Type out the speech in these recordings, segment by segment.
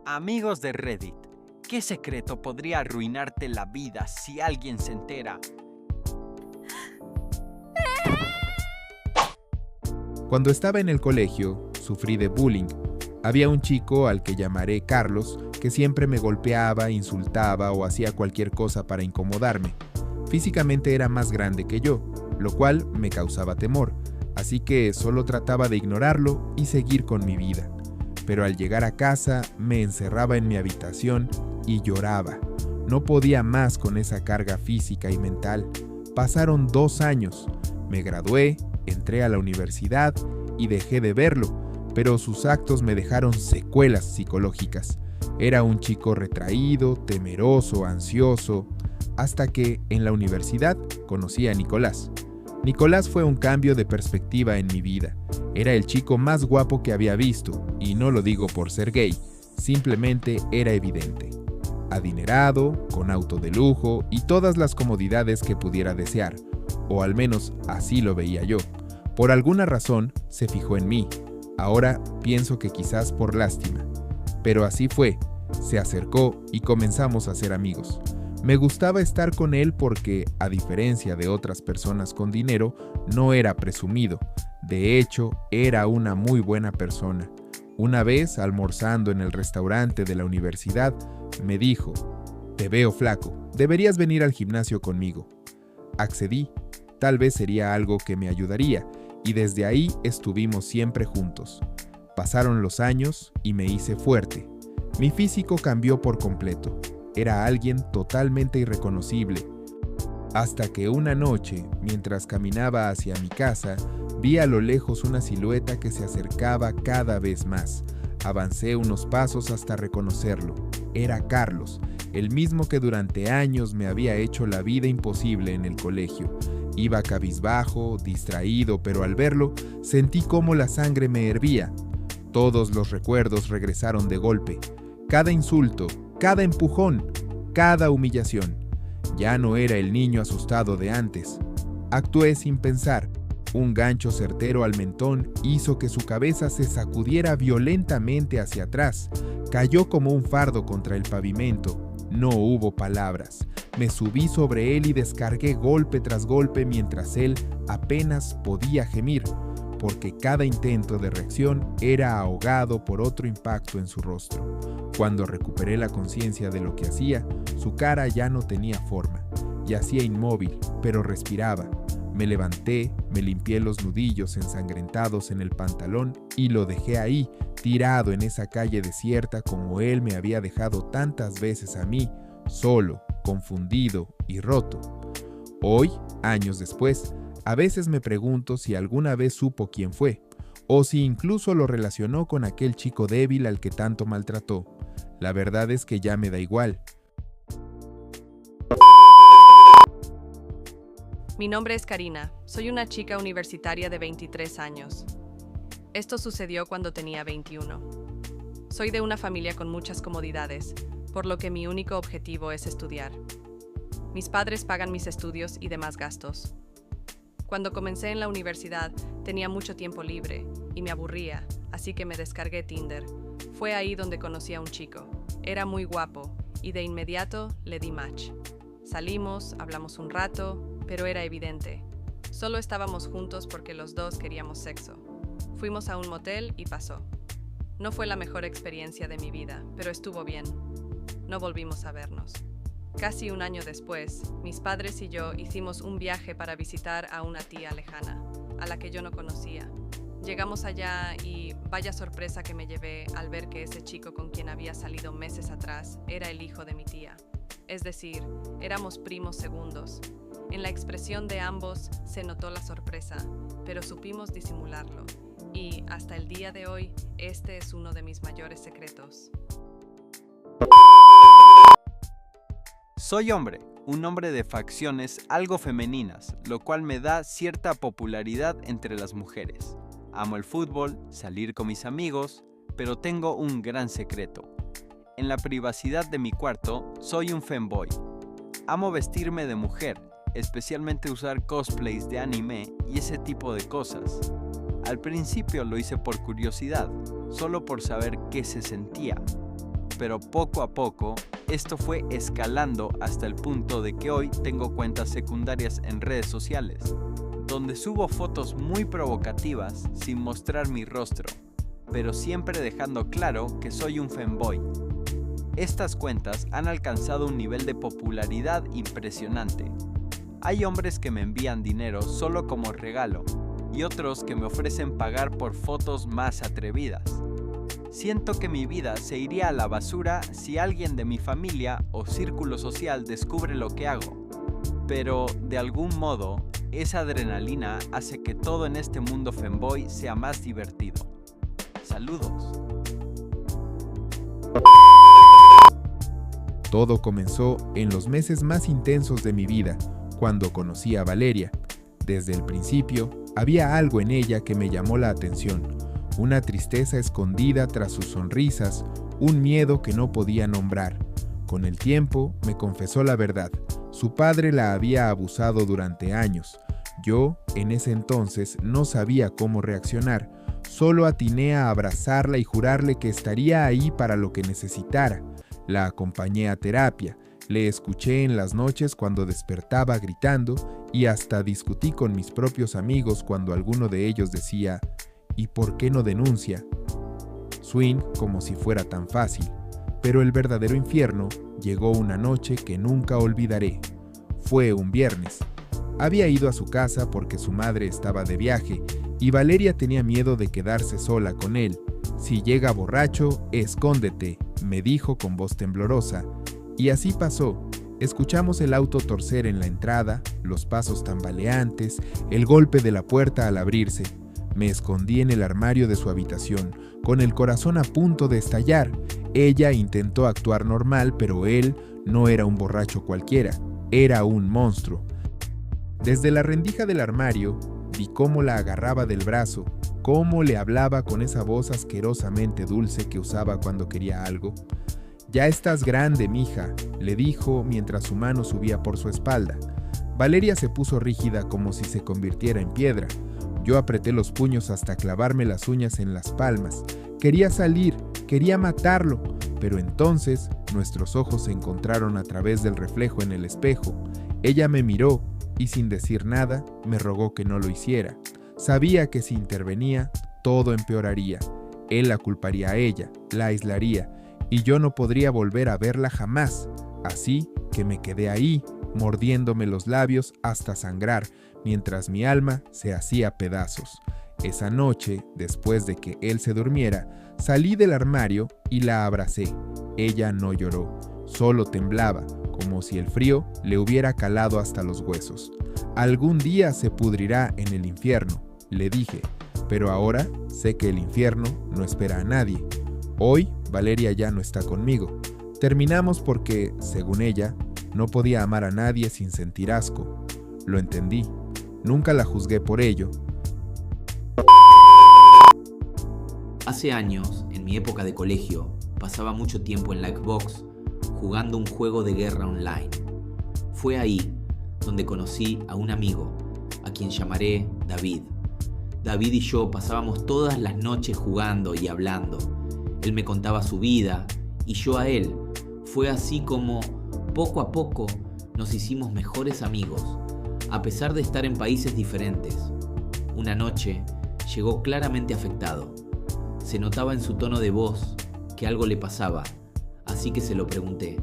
Amigos de Reddit, ¿qué secreto podría arruinarte la vida si alguien se entera? Cuando estaba en el colegio, sufrí de bullying. Había un chico al que llamaré Carlos, que siempre me golpeaba, insultaba o hacía cualquier cosa para incomodarme. Físicamente era más grande que yo, lo cual me causaba temor, así que solo trataba de ignorarlo y seguir con mi vida. Pero al llegar a casa, me encerraba en mi habitación y lloraba. No podía más con esa carga física y mental. Pasaron 2 años. Me gradué, entré a la universidad y dejé de verlo, pero sus actos me dejaron secuelas psicológicas. Era un chico retraído, temeroso, ansioso, hasta que en la universidad conocí a Nicolás. Nicolás fue un cambio de perspectiva en mi vida. Era el chico más guapo que había visto, y no lo digo por ser gay, simplemente era evidente. Adinerado, con auto de lujo y todas las comodidades que pudiera desear, o al menos así lo veía yo. Por alguna razón se fijó en mí. Ahora pienso que quizás por lástima. Pero así fue, se acercó y comenzamos a ser amigos. Me gustaba estar con él porque, a diferencia de otras personas con dinero, no era presumido. De hecho, era una muy buena persona. Una vez, almorzando en el restaurante de la universidad, me dijo: "Te veo flaco, deberías venir al gimnasio conmigo". Accedí, tal vez sería algo que me ayudaría, y desde ahí estuvimos siempre juntos. Pasaron los años y me hice fuerte. Mi físico cambió por completo. Era alguien totalmente irreconocible. Hasta que una noche, mientras caminaba hacia mi casa, vi a lo lejos una silueta que se acercaba cada vez más. Avancé unos pasos hasta reconocerlo. Era Carlos, el mismo que durante años me había hecho la vida imposible en el colegio. Iba cabizbajo, distraído, pero al verlo, sentí cómo la sangre me hervía. Todos los recuerdos regresaron de golpe. Cada insulto, cada empujón, cada humillación. Ya no era el niño asustado de antes. Actué sin pensar. Un gancho certero al mentón hizo que su cabeza se sacudiera violentamente hacia atrás. Cayó como un fardo contra el pavimento. No hubo palabras. Me subí sobre él y descargué golpe tras golpe mientras él apenas podía gemir, porque cada intento de reacción era ahogado por otro impacto en su rostro. Cuando recuperé la conciencia de lo que hacía, su cara ya no tenía forma. Yacía inmóvil, pero respiraba. Me levanté, me limpié los nudillos ensangrentados en el pantalón y lo dejé ahí, tirado en esa calle desierta como él me había dejado tantas veces a mí, solo, confundido y roto. Hoy, años después, a veces me pregunto si alguna vez supo quién fue, o si incluso lo relacionó con aquel chico débil al que tanto maltrató. La verdad es que ya me da igual. Mi nombre es Karina, soy una chica universitaria de 23 años. Esto sucedió cuando tenía 21. Soy de una familia con muchas comodidades, por lo que mi único objetivo es estudiar. Mis padres pagan mis estudios y demás gastos. Cuando comencé en la universidad, tenía mucho tiempo libre y me aburría, así que me descargué Tinder. Fue ahí donde conocí a un chico. Era muy guapo y de inmediato le di match. Salimos, hablamos un rato, pero era evidente. Solo estábamos juntos porque los dos queríamos sexo. Fuimos a un motel y pasó. No fue la mejor experiencia de mi vida, pero estuvo bien. No volvimos a vernos. Casi un año después, mis padres y yo hicimos un viaje para visitar a una tía lejana, a la que yo no conocía. Llegamos allá y vaya sorpresa que me llevé al ver que ese chico con quien había salido meses atrás era el hijo de mi tía. Es decir, éramos primos segundos. En la expresión de ambos se notó la sorpresa, pero supimos disimularlo. Y hasta el día de hoy, este es uno de mis mayores secretos. Soy hombre, un hombre de facciones algo femeninas, lo cual me da cierta popularidad entre las mujeres. Amo el fútbol, salir con mis amigos, pero tengo un gran secreto. En la privacidad de mi cuarto, soy un femboy. Amo vestirme de mujer, especialmente usar cosplays de anime y ese tipo de cosas. Al principio lo hice por curiosidad, solo por saber qué se sentía. pero poco a poco esto fue escalando hasta el punto de que hoy tengo cuentas secundarias en redes sociales, donde subo fotos muy provocativas sin mostrar mi rostro, pero siempre dejando claro que soy un femboy. Estas cuentas han alcanzado un nivel de popularidad impresionante. Hay hombres que me envían dinero solo como regalo y otros que me ofrecen pagar por fotos más atrevidas. Siento que mi vida se iría a la basura si alguien de mi familia o círculo social descubre lo que hago, pero de algún modo esa adrenalina hace que todo en este mundo femboy sea más divertido. Saludos. Todo comenzó en los meses más intensos de mi vida, cuando conocí a Valeria. Desde el principio, había algo en ella que me llamó la atención, una tristeza escondida tras sus sonrisas, un miedo que no podía nombrar. Con el tiempo, me confesó la verdad. Su padre la había abusado durante años. Yo, en ese entonces, no sabía cómo reaccionar. Solo atiné a abrazarla y jurarle que estaría ahí para lo que necesitara. La acompañé a terapia, le escuché en las noches cuando despertaba gritando y hasta discutí con mis propios amigos cuando alguno de ellos decía: ¿y por qué no denuncia? Swing como si fuera tan fácil, pero el verdadero infierno llegó una noche que nunca olvidaré. Fue un viernes. Había ido a su casa porque su madre estaba de viaje y Valeria tenía miedo de quedarse sola con él. Si llega borracho, escóndete, me dijo con voz temblorosa. Y así pasó. Escuchamos el auto torcer en la entrada, los pasos tambaleantes, el golpe de la puerta al abrirse. Me escondí en el armario de su habitación, con el corazón a punto de estallar. Ella intentó actuar normal, pero él no era un borracho cualquiera, era un monstruo. Desde la rendija del armario, vi cómo la agarraba del brazo, cómo le hablaba con esa voz asquerosamente dulce que usaba cuando quería algo. «Ya estás grande, mija», le dijo mientras su mano subía por su espalda. Valeria se puso rígida como si se convirtiera en piedra. Yo apreté los puños hasta clavarme las uñas en las palmas. Quería salir, quería matarlo, pero entonces nuestros ojos se encontraron a través del reflejo en el espejo. Ella me miró y sin decir nada me rogó que no lo hiciera. Sabía que si intervenía, todo empeoraría. Él la culparía a ella, la aislaría, y yo no podría volver a verla jamás. Así que me quedé ahí, mordiéndome los labios hasta sangrar, mientras mi alma se hacía pedazos. Esa noche, después de que él se durmiera, salí del armario y la abracé. Ella no lloró, solo temblaba, como si el frío le hubiera calado hasta los huesos. Algún día se pudrirá en el infierno, le dije, pero ahora sé que el infierno no espera a nadie. Hoy, Valeria ya no está conmigo. Terminamos porque, según ella, no podía amar a nadie sin sentir asco. Lo entendí. Nunca la juzgué por ello. Hace años, en mi época de colegio, pasaba mucho tiempo en la Xbox jugando un juego de guerra online. Fue ahí donde conocí a un amigo, a quien llamaré David. David y yo pasábamos todas las noches jugando y hablando. Él me contaba su vida y yo a él. Fue así como, poco a poco, nos hicimos mejores amigos, a pesar de estar en países diferentes. Una noche, llegó claramente afectado. Se notaba en su tono de voz que algo le pasaba, así que se lo pregunté.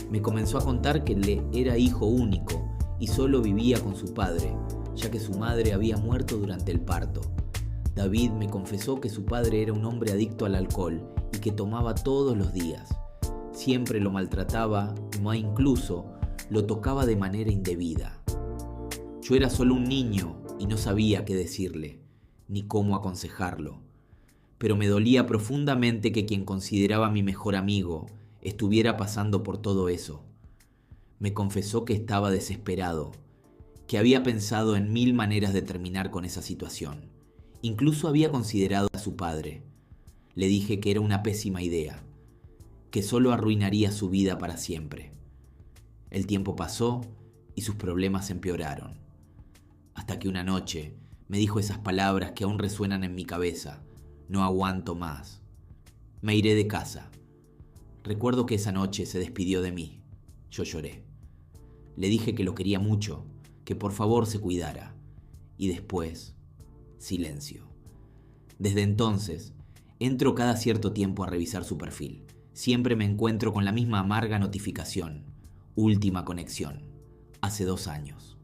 Me comenzó a contar que le era hijo único y solo vivía con su padre, ya que su madre había muerto durante el parto. David me confesó que su padre era un hombre adicto al alcohol y que tomaba todos los días. Siempre lo maltrataba e incluso lo tocaba de manera indebida. Yo era solo un niño y no sabía qué decirle, ni cómo aconsejarlo. Pero me dolía profundamente que quien consideraba mi mejor amigo estuviera pasando por todo eso. Me confesó que estaba desesperado, que había pensado en 1000 maneras de terminar con esa situación. Incluso había considerado a su padre. Le dije que era una pésima idea, que solo arruinaría su vida para siempre. El tiempo pasó y sus problemas empeoraron. Hasta que una noche me dijo esas palabras que aún resuenan en mi cabeza. No aguanto más. Me iré de casa. Recuerdo que esa noche se despidió de mí. Yo lloré. Le dije que lo quería mucho, que por favor se cuidara. Y después, silencio. Desde entonces, entro cada cierto tiempo a revisar su perfil. Siempre me encuentro con la misma amarga notificación. Última conexión. Hace 2 años.